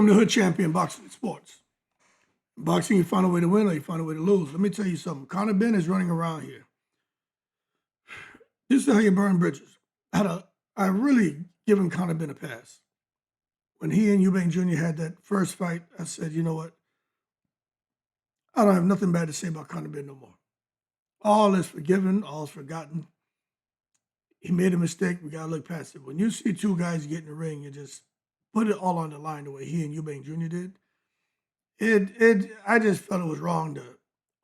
Welcome to Hood Champion Boxing Sports. In boxing, you find a way to win or you find a way to lose. Let me tell you something. Conor Benn is running around here. This is how you burn bridges. I really given Conor Benn a pass. When he and Eubank Jr. had that first fight, I said, you know what? I don't have nothing bad to say about Conor Benn no more. All is forgiven, all is forgotten. He made a mistake. We got to look past it. When you see two guys get in the ring and just put it all on the line the way he and Eubank Jr. did, I just felt it was wrong to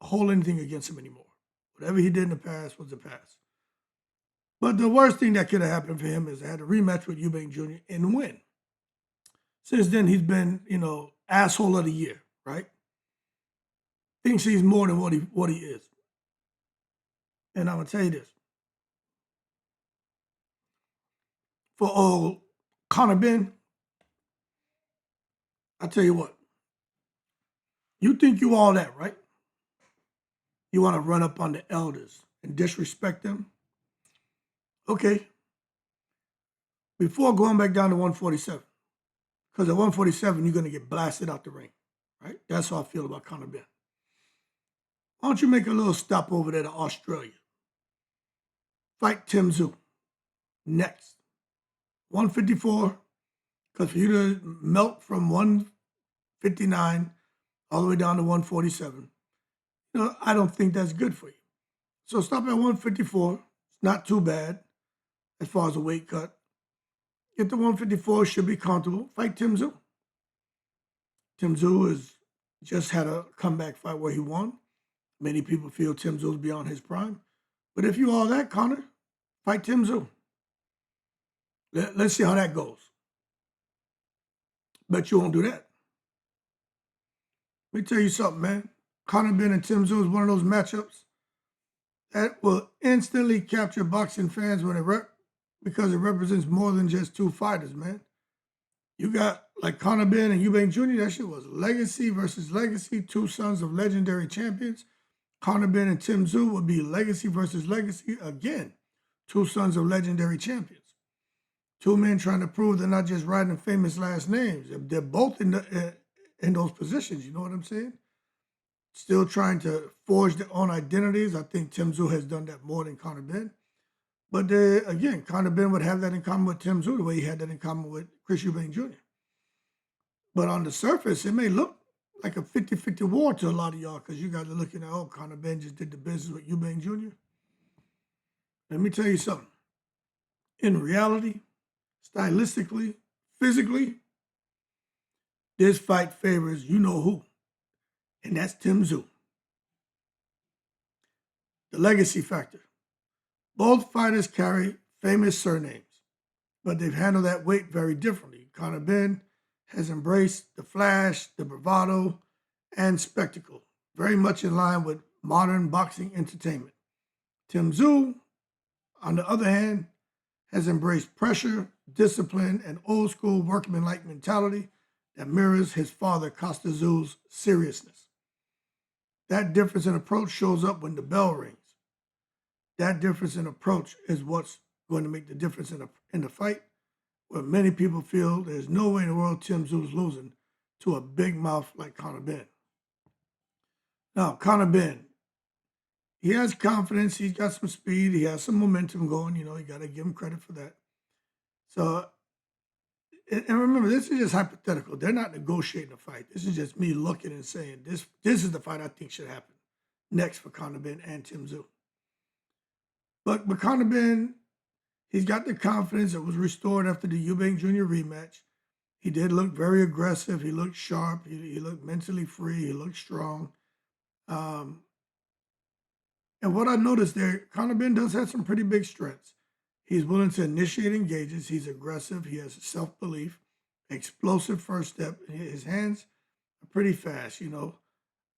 hold anything against him anymore. Whatever he did in the past was the past. But the worst thing that could have happened for him is I had a rematch with Eubank Jr. and win. Since then, he's been, asshole of the year, right? Thinks he's more than what he is. And I'm going to tell you this. For old Conor Benn, I tell you what. You think you all that, right? You want to run up on the elders and disrespect them? Okay. Before going back down to 147. Because at 147, you're going to get blasted out the ring, right? That's how I feel about Conor Benn. Why don't you make a little stop over there to Australia? Fight Tszyu next. 154, because for you to melt from 159 all the way down to 147, I don't think that's good for you. So stop at 154. It's not too bad as far as a weight cut. Get to 154, should be comfortable. Fight Tszyu. Tszyu has just had a comeback fight where he won. Many people feel Tszyu is beyond his prime. But if you all that, Conor, fight Tszyu. Let's see how that goes. Bet you won't do that. Let me tell you something, man. Conor Benn and Tszyu is one of those matchups that will instantly capture boxing fans because it represents more than just two fighters, man. You got like Conor Benn and Eubank Jr., that shit was legacy versus legacy, two sons of legendary champions. Conor Benn and Tszyu would be legacy versus legacy again, two sons of legendary champions. Two men trying to prove they're not just riding famous last names. They're both in those positions, you know what I'm saying? Still trying to forge their own identities. I think Tszyu has done that more than Conor Benn. But again, Conor Benn would have that in common with Tszyu the way he had that in common with Chris Eubank Jr. But on the surface, it may look like a 50-50 war to a lot of y'all because you guys are looking at, Conor Benn just did the business with Eubank Jr. Let me tell you something. In reality, stylistically, physically, this fight favors you-know-who, and that's Tszyu. The legacy factor. Both fighters carry famous surnames, but they've handled that weight very differently. Conor Benn has embraced the flash, the bravado, and spectacle, very much in line with modern boxing entertainment. Tszyu, on the other hand, has embraced pressure, discipline, and old-school workmanlike mentality that mirrors his father Costa Tszyu's seriousness. That difference in approach shows up when the bell rings. That difference in approach is what's going to make the difference in the fight, where many people feel there's no way in the world Tszyu is losing to a big mouth like Conor Benn. Now, Conor Benn, he has confidence, he's got some speed, he has some momentum going, you got to give him credit for that. So, and remember, this is just hypothetical. They're not negotiating a fight. This is just me looking and saying, this is the fight I think should happen next for Conor Benn and Tszyu. But Conor Benn, he's got the confidence that was restored after the Eubank Jr. rematch. He did look very aggressive. He looked sharp. He looked mentally free. He looked strong. And what I noticed there, Conor Benn does have some pretty big strengths. He's willing to initiate engages. He's aggressive. He has self-belief, explosive first step. His hands are pretty fast,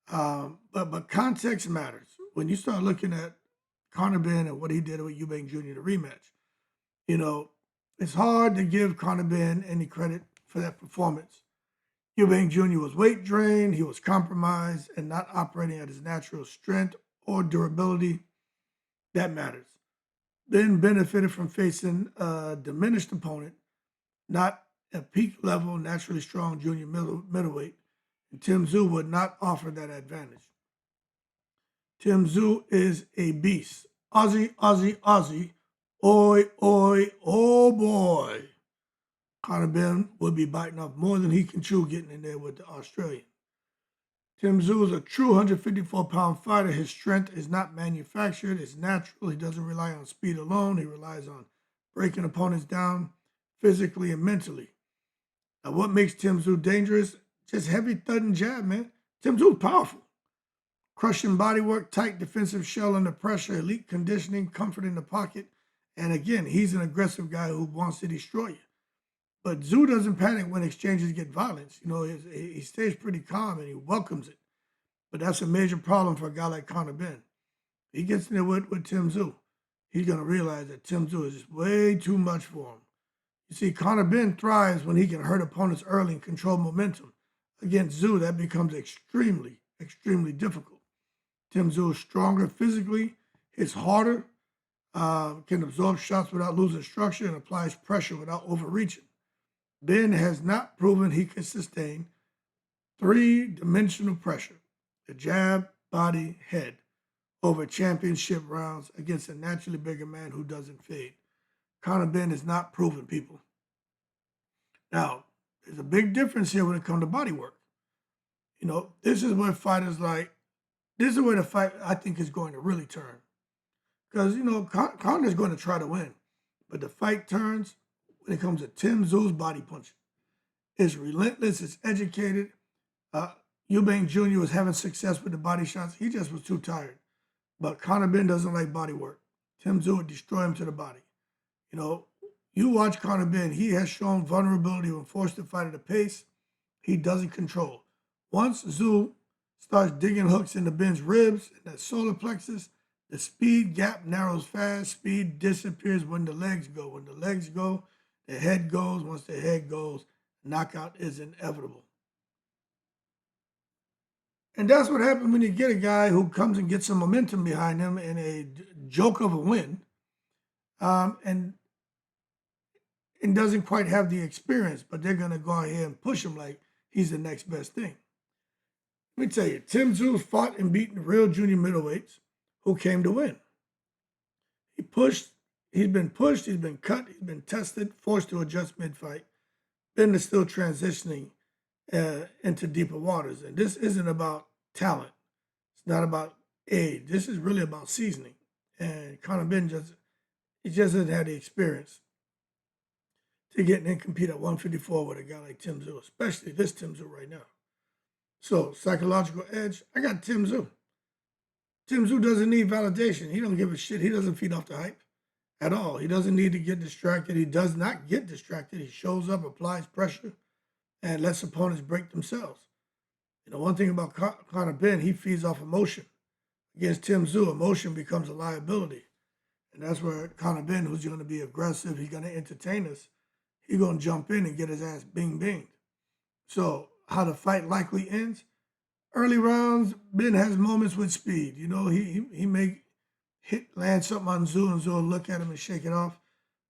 But context matters. When you start looking at Conor Benn and what he did with Eubank Jr. the rematch, it's hard to give Conor Benn any credit for that performance. Eubank Jr. was weight drained, he was compromised, and not operating at his natural strength or durability. That matters. Benn benefited from facing a diminished opponent, not at peak level, naturally strong junior middleweight, and Tszyu would not offer that advantage. Tszyu is a beast. Aussie, Aussie, Aussie. Oi, oi, oh boy. Conor Benn would be biting off more than he can chew getting in there with the Australian. Tszyu is a true 154-pound fighter. His strength is not manufactured. It's natural. He doesn't rely on speed alone. He relies on breaking opponents down physically and mentally. Now, what makes Tszyu dangerous? Just heavy thudding jab, man. Tszyu powerful. Crushing bodywork, tight defensive shell under pressure, elite conditioning, comfort in the pocket. And again, he's an aggressive guy who wants to destroy you. But Tszyu doesn't panic when exchanges get violent. You know, he stays pretty calm and he welcomes it. But that's a major problem for a guy like Conor Benn. He gets in there with Tszyu. He's going to realize that Tszyu is just way too much for him. You see, Conor Benn thrives when he can hurt opponents early and control momentum. Against Tszyu, that becomes extremely, extremely difficult. Tszyu is stronger physically, hits harder, can absorb shots without losing structure, and applies pressure without overreaching. Benn has not proven he can sustain three-dimensional pressure, the jab, body, head, over championship rounds against a naturally bigger man who doesn't fade. Conor Benn is not proven, people. Now, there's a big difference here when it comes to body work. You know, this is where fighters this is where the fight, I think, is going to really turn. Because, you know, Conor is going to try to win. But the fight turns when it comes to Tszyu's body punching. It's relentless, it's educated. Eubank Jr. was having success with the body shots. He just was too tired. But Conor Benn doesn't like body work. Tszyu would destroy him to the body. You know, you watch Conor Benn, he has shown vulnerability when forced to fight at a pace he doesn't control. Once Tszyu starts digging hooks into Benn's ribs and that solar plexus, the speed gap narrows fast. Speed disappears when the legs go. When the legs go, the head goes. Once the head goes, knockout is inevitable. And that's what happens when you get a guy who comes and gets some momentum behind him in a joke of a win, and doesn't quite have the experience, but they're going to go ahead and push him like he's the next best thing. Let me tell you, Tszyu fought and beaten real junior middleweights who came to win. He's been pushed, he's been cut, he's been tested, forced to adjust mid-fight. Benn is still transitioning into deeper waters. And this isn't about talent. It's not about age. This is really about seasoning. And Conor Benn just hasn't had the experience to get in and compete at 154 with a guy like Tszyu, especially this Tszyu right now. So, psychological edge, I got Tszyu. Tszyu doesn't need validation. He don't give a shit. He doesn't feed off the hype at all. He doesn't need to get distracted. He does not get distracted. He shows up, applies pressure, and lets opponents break themselves. You know, one thing about Conor Benn, he feeds off emotion. Against Tszyu, emotion becomes a liability. And that's where Conor Benn, who's going to be aggressive, he's going to entertain us, he's going to jump in and get his ass bing-binged. So, how the fight likely ends? Early rounds, Ben has moments with speed. You know, he may land something on Tszyu, and Tszyu will look at him and shake it off.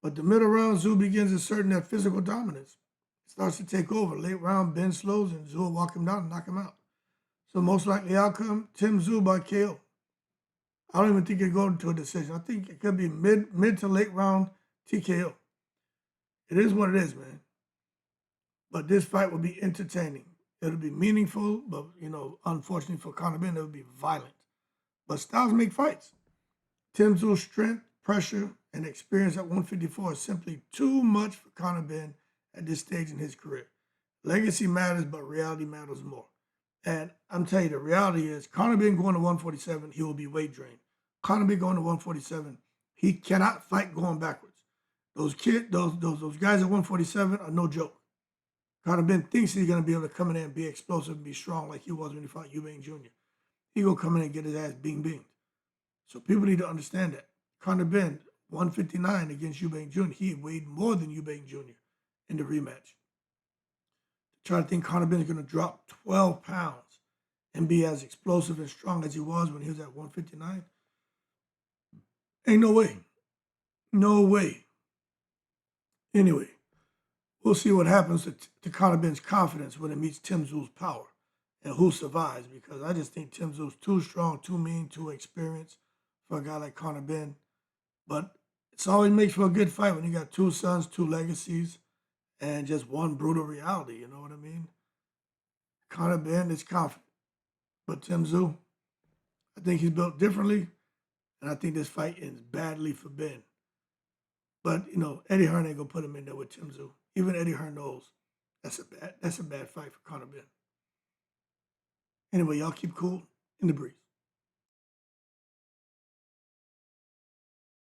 But the middle round, Tszyu begins asserting that physical dominance. Starts to take over. Late round, Ben slows, and Tszyu will walk him down and knock him out. So most likely outcome, Tszyu by KO. I don't even think it'll go to a decision. I think it could be mid to late round TKO. It is what it is, man. But this fight will be entertaining. It'll be meaningful, but, you know, unfortunately for Conor Benn, it'll be violent. But styles make fights. Tszyu's strength, pressure, and experience at 154 is simply too much for Conor Benn at this stage in his career. Legacy matters, but reality matters more. And I'm telling you, the reality is Conor Benn going to 147, he will be weight drained. Conor Benn going to 147, he cannot fight going backwards. Those guys at 147 are no joke. Conor Benn thinks he's going to be able to come in there and be explosive and be strong like he was when he fought Eubank Jr. He going to come in and get his ass bing-binged. So people need to understand that. Conor Benn, 159 against Eubank Jr., he weighed more than Eubank Jr. in the rematch. Try to think Conor Benn is going to drop 12 pounds and be as explosive and strong as he was when he was at 159? Ain't no way. No way. Anyway, We'll see what happens to Conor Benn's confidence when it meets Tszyu's power and who survives, because I just think Tszyu's too strong, too mean, too experienced for a guy like Conor Benn. But it's always makes for a good fight when you got two sons, two legacies, and just one brutal reality. You know what I mean? Conor Benn is confident, but Tszyu, I think he's built differently, and I think this fight ends badly for Benn. But Eddie Hearn ain't gonna put him in there with Tszyu. Even Eddie Hearn knows that's a bad fight for Conor Benn. Anyway, y'all keep cool in the breeze.